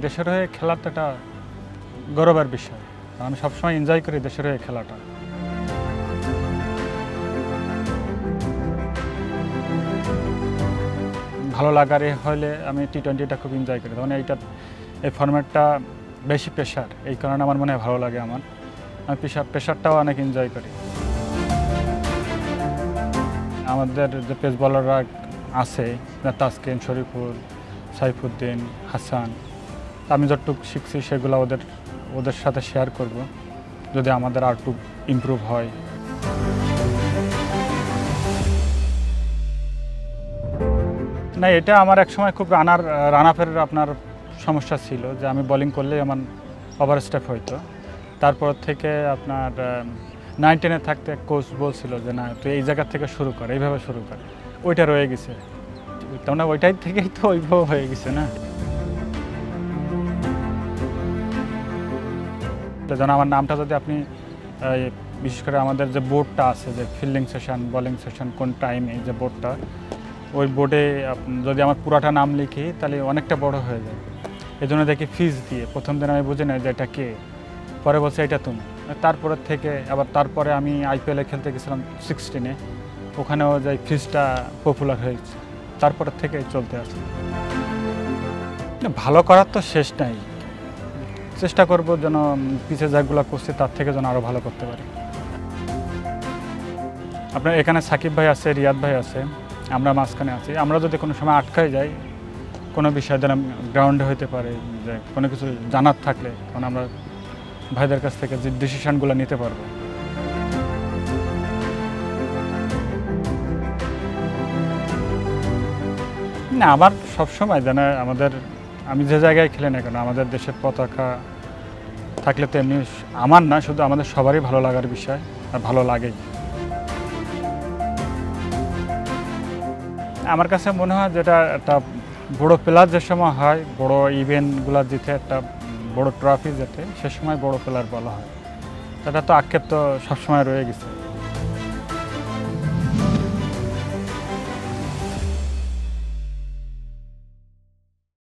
দেশের হয়ে খেলার তো একটা গৌরবের বিষয়। আমি সবসময় এনজয় করি দেশের হয়ে খেলাটা। ভালো লাগার হলে আমি টি-20টা খুব এনজয় করি, তখন এই ফরম্যাটটা বেশি প্রেশার, এই কারণে আমার মনে হয় ভালো লাগে। আমি প্রেশারটাও অনেক এনজয় করি। আমাদের যে পেস বলাররা আছে, তাসকিন, শরীফুল, সাইফুদ্দিন, হাসান, আমি যতটুকু শিখছি সেগুলো ওদের সাথে শেয়ার করব, যদি আমাদের আর একটু ইমপ্রুভ হয়। না, এটা আমার একসময় খুব রান আপের আপনার সমস্যা ছিল, যে আমি বোলিং করলেই আমার ওভার স্টেপ হইতো। তারপর থেকে আপনার 9-10-এ থাকতে কোচ বলছিল যে না, তুই এই জায়গা থেকে শুরু কর, এইভাবে শুরু কর। ওইটা রয়ে গেছে, তেমন ওইটাই থেকেই তো ওইভাবে হয়ে গেছে না। যেন আমার নামটা যদি আপনি বিশেষ করে আমাদের যে বোর্ডটা আছে, যে ফিল্ডিং সেশন, বোলিং সেশন, কোন টাইমে, যে বোর্ডটা, ওই বোর্ডে যদি আমার পুরাটা নাম লিখি তাহলে অনেকটা বড় হয়ে যায়। এই জন্য দেখি ফিজ দিয়ে, প্রথম দিন আমি বুঝি না যে এটা কে, পরে বলছে এটা তুমি। তারপরে থেকে তারপরে আমি IPL-এ খেলতে গেছিলাম 16-এ, ওখানেও যে ফিজটা পপুলার হয়েছে, তারপরে থেকে চলতে আছে। ভালো করার তো শেষ নাই, চেষ্টা করব যেন পিছিয়ে যাগুলো করছি তার থেকে যেন আরও ভালো করতে পারি। আপনার এখানে সাকিব ভাই আছে, রিয়াদ ভাই আছে, আমরা মাঝখানে আছি। আমরা যদি কোনো সময় আটকায় যাই কোনো বিষয়, যেন গ্রাউন্ডে হইতে পারে, যে কোনো কিছু জানার থাকলে, কারণ আমরা ভাইদের কাছ থেকে যে ডিসিশনগুলো নিতে পারবো। না, আমার সবসময় যেন আমি যে জায়গায় খেলি না কেন, আমাদের দেশের পতাকা থাকলে তো এমনি আমার না, শুধু আমাদের সবারই ভালো লাগার বিষয়, আর ভালো লাগেই। আমার কাছে মনে হয় যেটা একটা বড় প্লেয়ার যে সময় হয়, বড় ইভেন্টগুলো জিতে, একটা বড় ট্রফি যেতে, সে সময় বড় প্লেয়ার বলা হয়। সেটা তো আক্ষেপ তো সবসময় রয়ে গেছে।